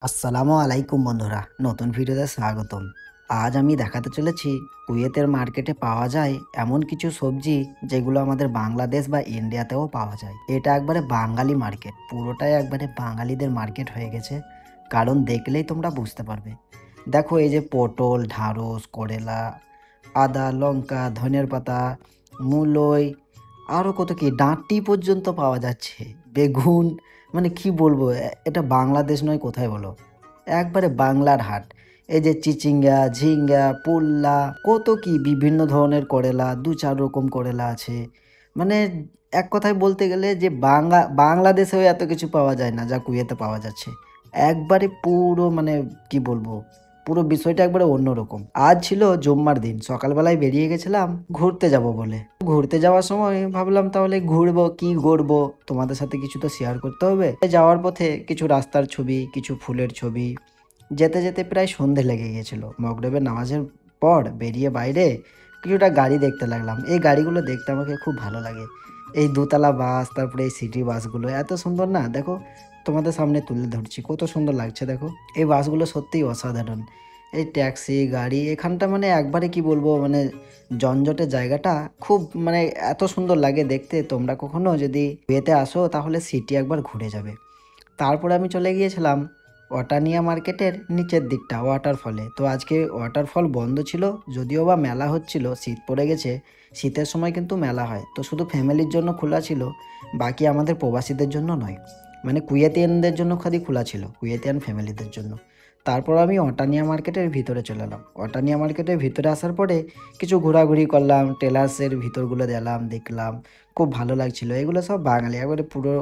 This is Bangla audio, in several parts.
আসসালামু আলাইকুম বন্ধুরা, নতুন ভিডিওতে স্বাগতম। আজ আমি দেখাতে চলেছি কুয়েতের মার্কেটে পাওয়া যায় এমন কিছু সবজি যেগুলো আমাদের বাংলাদেশ বা ইন্ডিয়াতেও পাওয়া যায়। এটা একবারে বাঙালি মার্কেট, পুরোটাই একবারে বাঙালিদের মার্কেট হয়ে গেছে, কারণ দেখলেই তোমরা বুঝতে পারবে। দেখো এই যে পটল, ঢ্যাঁড়স, করলা, আদা, লঙ্কা, ধনের পাতা, মূলোই, আরও কত কি ডাঁটি পর্যন্ত পাওয়া যাচ্ছে, বেগুন, মানে কি বলবো, এটা বাংলাদেশ নয় কোথায় বলো, একবারে বাংলার হাট। এই যে চিচিঙ্গা, ঝিঙ্গা, পুল্লা, কত কি বিভিন্ন ধরনের করেলা, দু চার রকম করেলা আছে। মানে এক কথায় বলতে গেলে যে বাংলাদেশেও এত কিছু পাওয়া যায় না যা কুয়েতে পাওয়া যাচ্ছে। একবারে পুরো মানে কি বলবো, পুরো বিষয়টা একবারে অন্যরকম। আজ ছিল জুম্মার দিন, সকালবেলায় বেরিয়ে গেছিলাম ঘুরতে যাব বলে। ঘুরতে যাওয়ার সময় ভাবলাম তাহলে ঘুরবো কি করবো, তোমাদের সাথে কিছু তো শেয়ার করতে হবে। যাওয়ার পথে কিছু রাস্তার ছবি, কিছু ফুলের ছবি, যেতে যেতে প্রায় সন্ধে লেগে গিয়েছিল। মগরিবের নামাজের পর বেরিয়ে বাইরে কিছুটা গাড়ি দেখতে লাগলাম। এই গাড়িগুলো দেখতে আমাকে খুব ভালো লাগে। এই দোতলা বাস, তারপরে এই সিটি বাসগুলো এত সুন্দর না, দেখো তোমাদের সামনে তুলে ধরছি, কত সুন্দর লাগছে দেখো। এই বাসগুলো সত্যিই অসাধারণ। এই ট্যাক্সি গাড়ি এখানটা মানে একবারে কি বলবো, মানে জনজটের জায়গাটা খুব মানে এত সুন্দর লাগে দেখতে। তোমরা কখনো যদি বিয়েতে আসো তাহলে সিটি একবার ঘুরে যাবে। তারপরে আমি চলে গিয়েছিলাম ওয়াটানিয়া মার্কেটের নিচের দিকটা ওয়াটারফলে। তো আজকে ওয়াটারফল বন্ধ ছিল, যদিও বা মেলা হচ্ছিল, শীত পড়ে গেছে, শীতের সময় কিন্তু মেলা হয়। তো শুধু ফ্যামিলির জন্য খোলা ছিল, বাকি আমাদের প্রবাসীদের জন্য নয়, মানে কুয়েতিয়ানদের জন্য খালি খোলা ছিল, কুয়েতিয়ান ফ্যামিলিদের জন্য। তারপর আমি অটানিয়া মার্কেটের ভিতরে চলে এলাম। অটানিয়া মার্কেটের ভিতরে আসার পরে কিছু ঘোরাঘুরি করলাম, টেলার্সের ভিতরগুলো দেখলাম, খুব ভালো লাগছিল। এগুলো সব বাঙালি, একবারে পুরো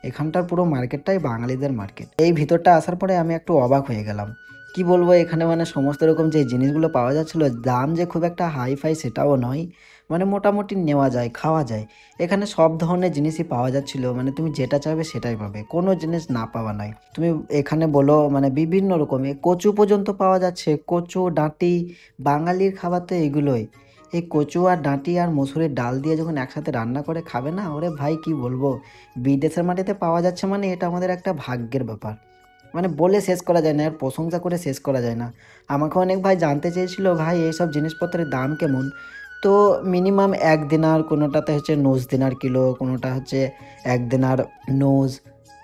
এখানটার পুরো মার্কেটটাই বাঙালিদের মার্কেট। এই ভিতরটা আসার পরে আমি একটু অবাক হয়ে গেলাম। কি বলবো, এখানে মানে সমস্ত রকম যে জিনিসগুলো পাওয়া যাচ্ছিল, দাম যে খুব একটা হাই ফাই সেটাও নয়, মানে মোটামুটি নেওয়া যায়, খাওয়া যায়। এখানে সব ধরনের জিনিসই পাওয়া যাচ্ছিল, মানে তুমি যেটা চাইবে সেটাই পাবে, কোনো জিনিস না পাওয়া নাই। তুমি এখানে বলো মানে বিভিন্ন রকমের কচু পর্যন্ত পাওয়া যাচ্ছে, কচু ডাঁটি, বাঙালির খাবার তো এগুলোই। এই কচু আর ডাঁটি আর মসুরের ডাল দিয়ে যখন একসাথে রান্না করে খাবে না, ওরে ভাই কি বলবো, বিদেশের মাটিতে পাওয়া যাচ্ছে মানে এটা আমাদের একটা ভাগ্যের ব্যাপার। মানে বলে শেষ করা যায় না, আর প্রশংসা করে শেষ করা যায় না। আমাকে অনেক ভাই জানতে চেয়েছিল, ভাই এইসব জিনিসপত্রের দাম কেমন। তো মিনিমাম 1 দিনার, কোনোটাতে হচ্ছে 9 দিনার কিলো, কোনোটা হচ্ছে 1 দিনার নোজ,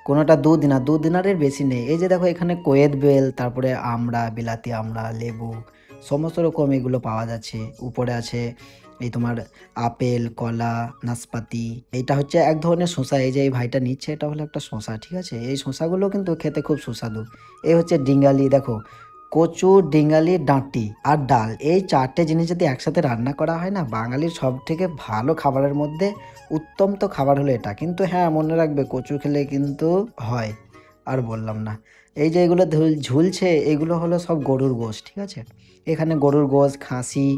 কোনোটা 2 দিনার, 2 দিনারের বেশি নেই। এই যে দেখো এখানে কোয়েত বেল, তারপরে আমড়া, বিলাতি আমড়া, লেবু, সমস্ত রকম এগুলো পাওয়া যাচ্ছে। উপরে আছে এই তোমার আপেল, কলা, নাশপাতি। এইটা হচ্ছে এক ধরনের শসা, এই যে এই ভাইটা নিচ্ছে এটা হলো একটা শসা, ঠিক আছে। এই শসাগুলো কিন্তু খেতে খুব সুস্বাদু। এই হচ্ছে ডিঙ্গালি, দেখো কচু, ডিঙ্গালি, ডাঁটি আর ডাল, এই 4টে জিনিস যদি একসাথে রান্না করা হয় না, বাঙালির সব থেকে ভালো খাবারের মধ্যে উত্তম তো খাবার হলো এটা। কিন্তু হ্যাঁ, মনে রাখবে কচু খেলে কিন্তু হয়, আর বললাম না। এই যে এগুলো ঝুলছে, এগুলো হলো সব গরুর গোশ, ঠিক আছে। এখানে গরুর গোশ, খাসি,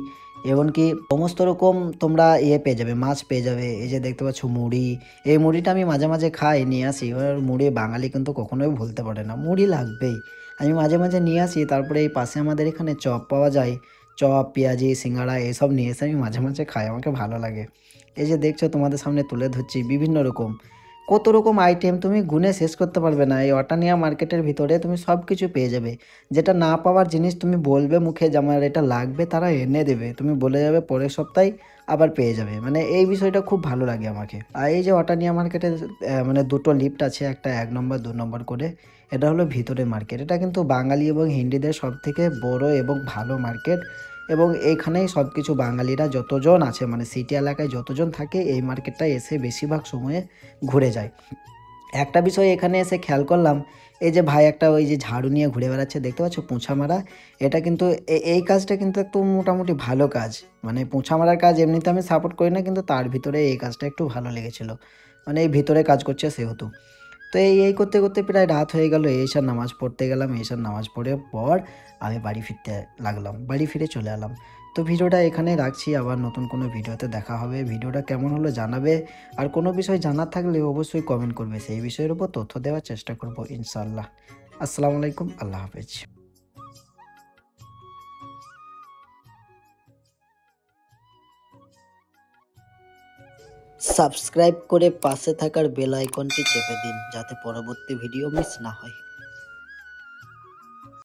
এমনকি সমস্ত রকম তোমরা পেয়ে যাবে, মাছ পেয়ে যাবে। এই যে দেখতে পাচ্ছ মুড়ি, এই মুড়িটা আমি মাঝে মাঝে খাই, নিয়ে আসি। এবার মুড়ি বাঙালি কিন্তু কখনোই ভুলতে পারে না, মুড়ি লাগবেই। আমি মাঝে মাঝে নিয়ে আসি। তারপরে এই পাশে আমাদের এখানে চপ পাওয়া যায়, চপ, পেঁয়াজি, সিঙ্গাড়া এসব নিয়ে এসে আমি মাঝে মাঝে খাই, আমাকে ভালো লাগে। এই যে দেখছো তোমাদের সামনে তুলে ধরছি বিভিন্ন রকম, কত রকম আইটেম তুমি গুনে শেষ করতে পারবে না। এই অটানিয়া মার্কেটের ভিতরে তুমি সব কিছু পেয়ে যাবে। যেটা না পাওয়ার জিনিস তুমি বলবে মুখে যে আমার এটা লাগবে, তারা এনে দেবে, তুমি বলে যাবে পরের সপ্তাহে আবার পেয়ে যাবে। মানে এই বিষয়টা খুব ভালো লাগে আমাকে। আর এই যে অটানিয়া মার্কেটে মানে দুটো লিফট আছে, একটা 1 নম্বর 2 নম্বর করে, এটা হলো ভিতরে মার্কেট। এটা কিন্তু বাঙালি এবং হিন্দিদের সব থেকে বড় এবং ভালো মার্কেট। এবং এইখানেই সব কিছু বাঙালিরা যতজন আছে, মানে সিটি এলাকায় যতজন থাকে, এই মার্কেটটায় এসে বেশিরভাগ সময়ে ঘুরে যায়। একটা বিষয় এখানে এসে খেয়াল করলাম, এই যে ভাই একটা ওই যে ঝাড়ু নিয়ে ঘুরে বেড়াচ্ছে, দেখতে পাচ্ছ পোঁছা মারা। এটা কিন্তু এই কাজটা কিন্তু একটু মোটামুটি ভালো কাজ। মানে পোঁছা মারার কাজ এমনিতে আমি সাপোর্ট করি না, কিন্তু তার ভিতরে এই কাজটা একটু ভালো লেগেছিল, মানে এই ভিতরে কাজ করছে সেহেতু। তো এই করতে করতে প্রায় রাত হয়ে গেল। এশার নামাজ পড়তে গেলাম, এশার নামাজ পড়ে পর আমি বাড়ি ফিরতে লাগলাম, বাড়ি ফিরে চলে এলাম। তো ভিডিওটা এখানে রাখছি, আবার নতুন কোনো ভিডিওতে দেখা হবে। ভিডিওটা কেমন হলো জানাবে, আর কোনো বিষয় জানার থাকলে অবশ্যই কমেন্ট করবে, সেই বিষয়ের উপর তথ্য দেওয়ার চেষ্টা করব ইনশাল্লাহ। আসসালামু আলাইকুম, আল্লাহ হাফেজ। সাবস্ক্রাইব করে পাশে থাকার বেল আইকনটি চেপে দিন, যাতে পরবর্তী ভিডিও মিস না হয়।